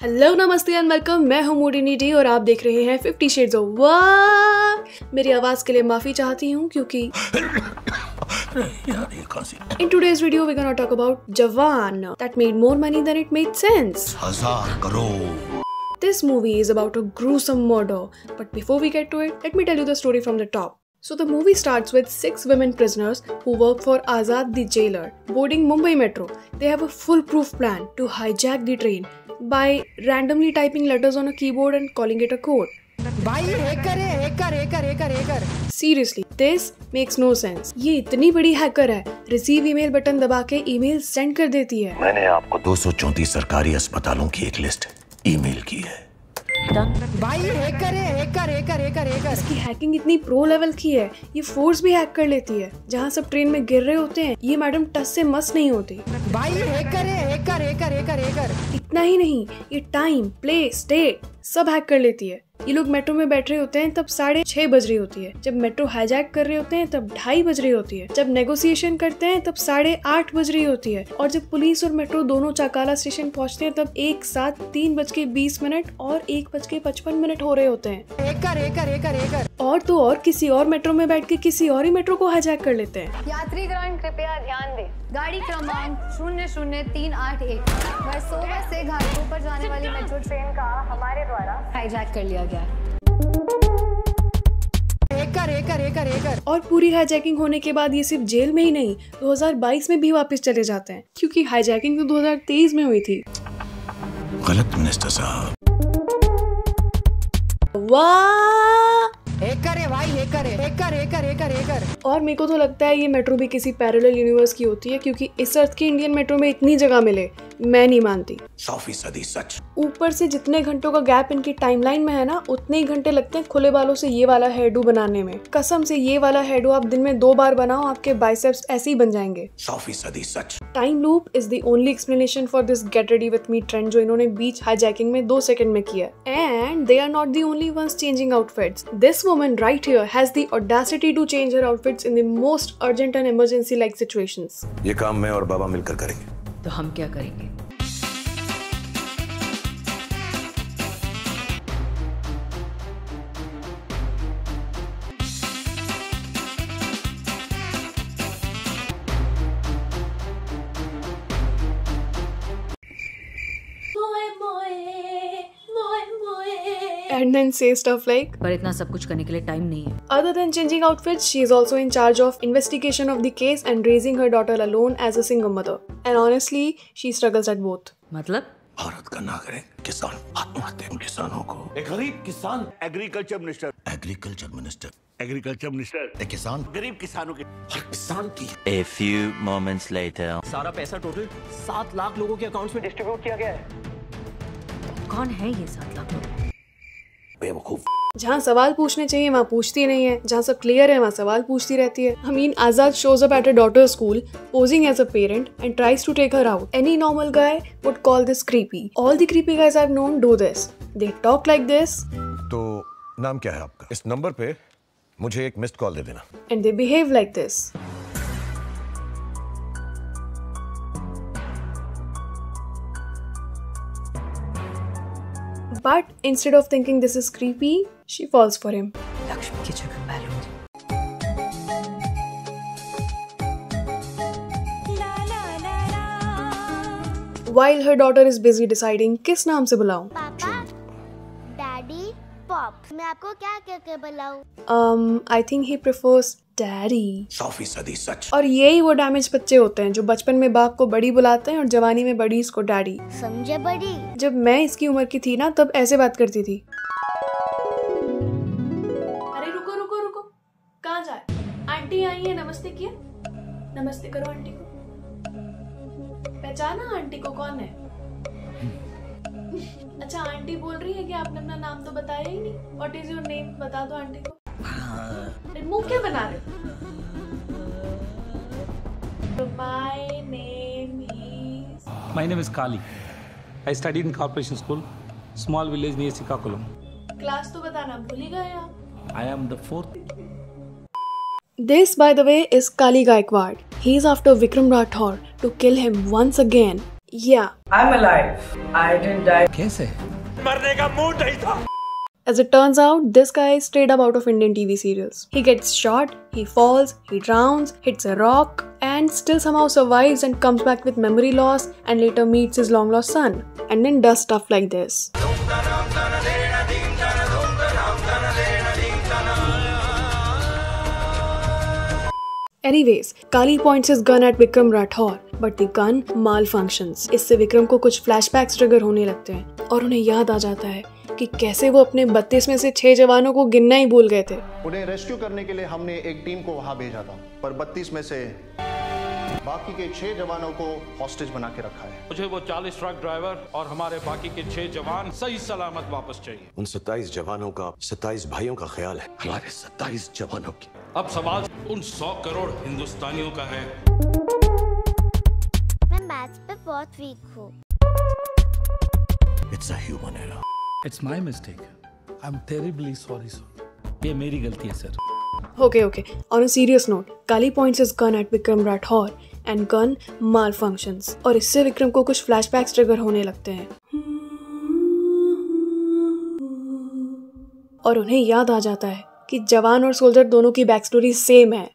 Hello नमस्ते and welcome. मैं हूँ मूडी नीडी और आप देख रहे हैं 50 शेड्स ऑफ वाह। मेरी आवाज के लिए माफी चाहती हूँ क्योंकि in today's video we're gonna talk about Jawan that made more money than it made sense. 1000 crore. This movie is about a gruesome murder, but before we get to it, let me tell you the story from the top. So the movie starts with 6 women prisoners who work for Azad the jailer, boarding Mumbai Metro. They have a foolproof plan to hijack the train by randomly typing letters on a keyboard and calling it a code. Seriously, this makes no sense. ये इतनी बड़ी hacker है, receive email button दबा के email send कर देती है। मैंने आपको 234 सरकारी अस्पतालों की एक लिस्ट ईमेल की है। भाई हैकर। इसकी हैकिंग इतनी प्रो लेवल की है, ये फोर्स भी हैक कर लेती है। जहाँ सब ट्रेन में गिर रहे होते हैं, ये मैडम टस से मस नहीं होती। भाई हैकर। इतना ही नहीं, ये टाइम, प्लेस, डेट सब हैक कर लेती है। ये लोग मेट्रो में बैठ रहे होते हैं तब 6:30 बज रही होती है। जब मेट्रो हाईजैक कर रहे होते हैं तब 2:30 बज रही होती है। जब नेगोशिएशन करते हैं तब 8:30 बज रही होती है। और जब पुलिस और मेट्रो दोनों चाकाला स्टेशन पहुंचते हैं तब एक साथ 3:20 और 1:55 हो रहे होते हैं। हैकर। और तो और किसी और मेट्रो में बैठ के किसी और ही मेट्रो को हाईजैक कर लेते हैं। यात्रीगण कृपया ध्यान दें। गाड़ी क्रमांक 00381 वर्सोवा से घाटों पर जाने वाली मेट्रो ट्रेन का हमारे द्वारा हाईजैक कर लिया गया है। हैकर। और पूरी हाईजैकिंग होने के बाद ये सिर्फ जेल में ही नहीं, 2022 में भी वापस चले जाते हैं, क्योंकि हाईजैकिंग तो 2023 में हुई थी। गलत मिनिस्टर साहब। वाह, हैकर है भाई, हैकर। और मेरे को तो लगता है ये मेट्रो भी किसी पैरेलल यूनिवर्स की होती है, क्योंकि इस अर्थ की इंडियन मेट्रो में इतनी जगह मिले मैं नहीं मानती। 100% सच। ऊपर से जितने घंटों का गैप इनकी टाइमलाइन में है ना, उतने ही घंटे लगते हैं खुले बालों से ये वाला हेयरडू बनाने में। कसम से ये वाला हेयरडू आप दिन में 2 बार बनाओ, आपके बाइसेप्स ऐसे ही बन जाएंगे। 100% सच। Time loop is the only explanation for this get ready with me trend जो इन्होंने बीच हाईजैकिंग में 2 सेकंड में किया। And they are not the only ones changing outfits. This woman right here has the audacity to change her outfits in the most urgent and emergency like situations. ये काम मैं और बाबा मिलकर करेंगे। तो हम क्या करेंगे? And then say stuff like, पर इतना सब कुछ करने के लिए टाइम नहीं है। other than changing outfits, she is also in charge of investigation of the case and raising her daughter alone as a single mother. And honestly, she struggles at both. मतलब? भारत का नागरिक किसान आत्महत्या किसानों को। एक गरीब किसान एग्रीकल्चर मिनिस्टर एक किसान गरीब किसानों के हर किसान की। A few moments later. सारा पैसा टोटल 7 लाख लोगों के अकाउंट्स में डिस्ट्रीब्यूट किया गया है। कौन है ये 7 लाख लोग? बेवकूफ। जहाँ सवाल पूछने चाहिए वहाँ पूछती नहीं है, जहाँ सब क्लियर है वहाँ सवाल पूछती रहती है। I mean, Azad shows up at her daughter's school, posing as a parent, and tries to take her out. Any normal guy would call this creepy. All the creepy guys I've known do this. They talk like this. तो नाम क्या है आपका? इस number पे मुझे एक missed call दे देना। And they behave like this. But instead of thinking this is creepy, she falls for him. Lakshmi की जगह मैं लूंगी। While her daughter is busy deciding किस नाम से बुलाऊं, पापा, डैडी, पॉप, मैं आपको क्या कह के बुलाऊं? I think he prefers daddy. 100% सच। और यही वो डैमेज बच्चे होते हैं जो बचपन में बाप को बड़ी बुलाते हैं और जवानी में बड़ी इसको डैडी। समझे बड़ी? जब मैं इसकी उम्र की थी ना तब ऐसे बात करती थी। अरे रुको रुको रुको, कहाँ जाए? आंटी आई है, नमस्ते किया? नमस्ते करो आंटी को। पहचाना आंटी को कौन है? अच्छा, आंटी बोल रही है कि आपने अपना नाम तो बताया ही नहीं। What is your name? बता दो आंटी को। मुंह क्या बना रहे? My name is Kali. I studied in Corporation School, small village near Sikakulam. Class तो बताना भूल ही गए आप। I am the 4th. This, by the way, is Kali Gaikwad. He's after Vikram Rathore to kill him once again. Yeah. I'm alive. I didn't die. कैसे? मरने का mood नहीं था। As it turns out, this guy is straight up out of Indian TV serials. He gets shot, he falls, he drowns, hits a rock, and still somehow survives and comes back with memory loss and later meets his long lost son. And then does stuff like this. Anyways, Kali points his gun at Vikram Rathore, but the gun malfunctions. इससे विक्रम को कुछ flashbacks trigger होने लगते हैं और उन्हें याद आ जाता है कि कैसे वो अपने 32 में से 6 जवानों को गिनना ही भूल गए थे। उन्हें रेस्क्यू करने के लिए हमने एक टीम को वहां भेजा था, पर 32 में से बाकी के 6 जवानों को हॉस्टेज बना के रखा है। मुझे वो 40 ट्रक ड्राइवर और हमारे बाकी के 6 जवान सही सलामत वापस चाहिए। उन 27 जवानों का 27 भाइयों का ख्याल है, हमारे 27 जवानों की। अब सवाल उन 100 करोड़ हिंदुस्तानियों का है। मैं मैथ्स पे बहुत वीक हूँ। It's a human error. It's my mistake. I'm terribly sorry, sir. ये मेरी गलती है, sir. Okay. On a serious note, Kali points his gun at Vikram Rathore and gun malfunctions. और इससे विक्रम को कुछ flashbacks ट्रिगर होने लगते हैं और उन्हें याद आ जाता है कि जवान और सोल्जर दोनों की बैक स्टोरी सेम है।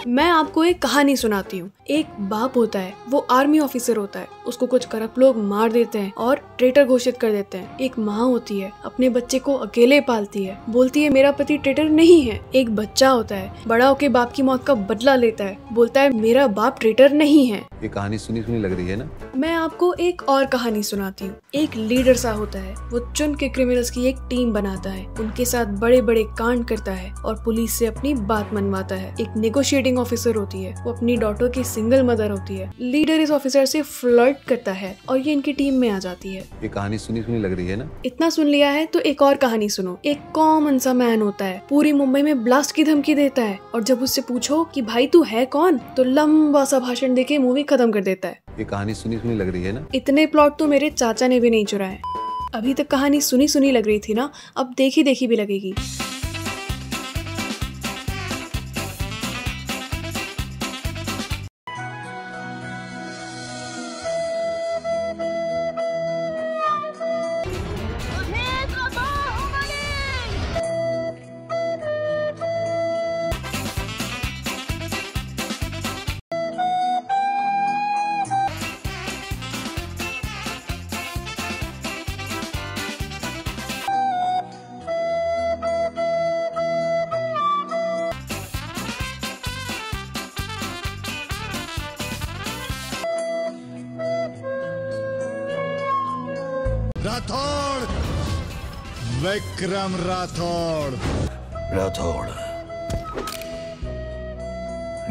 मैं आपको एक कहानी सुनाती हूँ। एक बाप होता है, वो आर्मी ऑफिसर होता है, उसको कुछ करप्ट लोग मार देते हैं और ट्रेटर घोषित कर देते हैं। एक माँ होती है, अपने बच्चे को अकेले पालती है, बोलती है मेरा पति ट्रेटर नहीं है। एक बच्चा होता है, बड़ा होके बाप की मौत का बदला लेता है, बोलता है मेरा बाप ट्रेटर नहीं है। ये कहानी सुनी सुनी लग रही है ना? मैं आपको एक और कहानी सुनाती हूँ। एक लीडर सा होता है, वो चुन के क्रिमिनल्स की एक टीम बनाता है, उनके साथ बड़े बड़े कांड करता है और पुलिस से अपनी बात मनवाता है। एक नेगोशिएटिंग ऑफिसर होती है, वो अपनी डॉटर की सिंगल मदर होती है। लीडर इस ऑफिसर से फ्लर्ट करता है और ये इनकी टीम में आ जाती है। ये कहानी सुनी सुनी लग रही है ना? इतना सुन लिया है तो एक और कहानी सुनो। एक कॉमन सा मैन होता है, पूरी मुंबई में ब्लास्ट की धमकी देता है और जब उससे पूछो कि भाई तू है कौन, तो लंबा सा भाषण देके मूवी खत्म कर देता है। ये कहानी सुनी सुनी लग रही है ना? इतने प्लॉट तो मेरे चाचा ने भी नहीं चुराए। अभी तक कहानी सुनी सुनी लग रही थी ना, अब देखी देखी भी लगेगी। राठौड़, विक्रम राठौड़।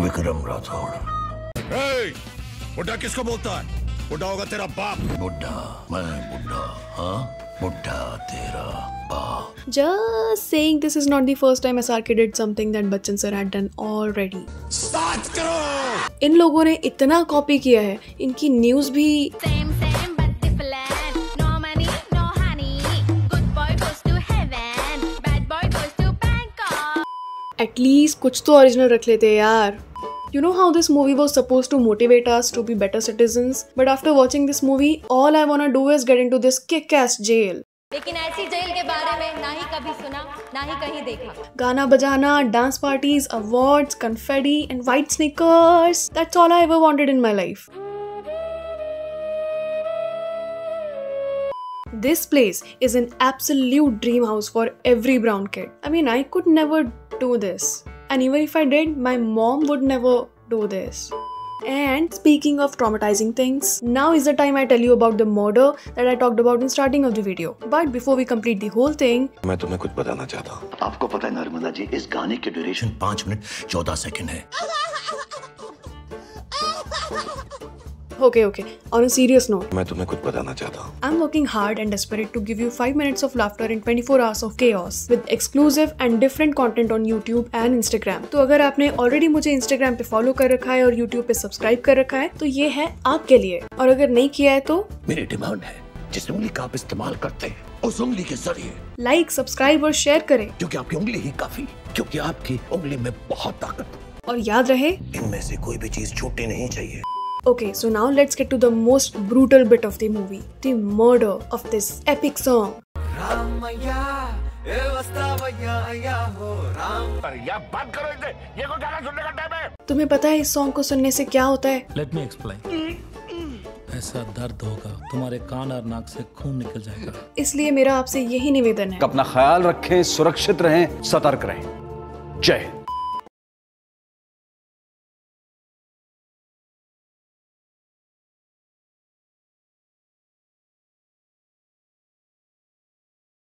विक्रम राठौड़। बुड्ढा किसको बोलता है? बुड्ढा होगा तेरा बाप। बुड्ढा? मैं बुड्ढा? हाँ, बुड्ढा तेरा बाप। Just saying, this is not the first time SRK did something that Bachchan sir had done already. Start करो। इन लोगों ने इतना कॉपी किया है, इनकी न्यूज भी एटलीस्ट कुछ तो ओरिजिनल रख लेते हैं यार। You know how this movie was supposed to motivate us to be better citizens? But after watching this movie, all I wanna do is get into this kick-ass jail. लेकिन ऐसी jail के बारे में ना ही कभी सुना, ना ही कहीं देखा। गाना बजाना, dance parties, awards, confetti and white sneakers. That's all I ever wanted in my life. This place is an absolute dream house for every brown kid. I mean, I could never do this. And even if I did, my mom would never do this. And speaking of traumatizing things, now is the time I tell you about the murder that I talked about in starting of the video. But before we complete the whole thing, मैं तुम्हें कुछ बताना चाहता हूँ। आपको पता है नर्मदा जी, इस गाने की ड्यूरेशन 5 मिनट 14 सेकंड है। Okay. On a serious note, मैं तुम्हें कुछ बताना चाहता हूँ। I'm working hard and desperate to give you 5 minutes of laughter in 24 hours of chaos with exclusive and different content on YouTube and Instagram. तो अगर आपने already मुझे Instagram पे फॉलो कर रखा है और YouTube पे सब्सक्राइब कर रखा है, तो ये है आपके लिए। और अगर नहीं किया है तो मेरी डिमांड है जिस उंगली का आप इस्तेमाल करते हैं उस उंगली के जरिए लाइक, सब्सक्राइब और शेयर करें, क्योंकि आपकी उंगली ही काफी, क्योंकि आपकी उंगली में बहुत ताकत है। और याद रहे इनमें से कोई भी चीज छूटनी नहीं चाहिए। Okay, so now let's get to the most brutal bit of the movie, the murder of this epic song. बात करो इसे, ये कोई गाना सुनने का टाइम है? तुम्हें पता है इस सॉन्ग को सुनने से क्या होता है? Let me explain. ऐसा दर्द होगा तुम्हारे कान और नाक से खून निकल जाएगा। इसलिए मेरा आपसे यही निवेदन है, अपना ख्याल रखें, सुरक्षित रहें, सतर्क रहें। जय हिंद।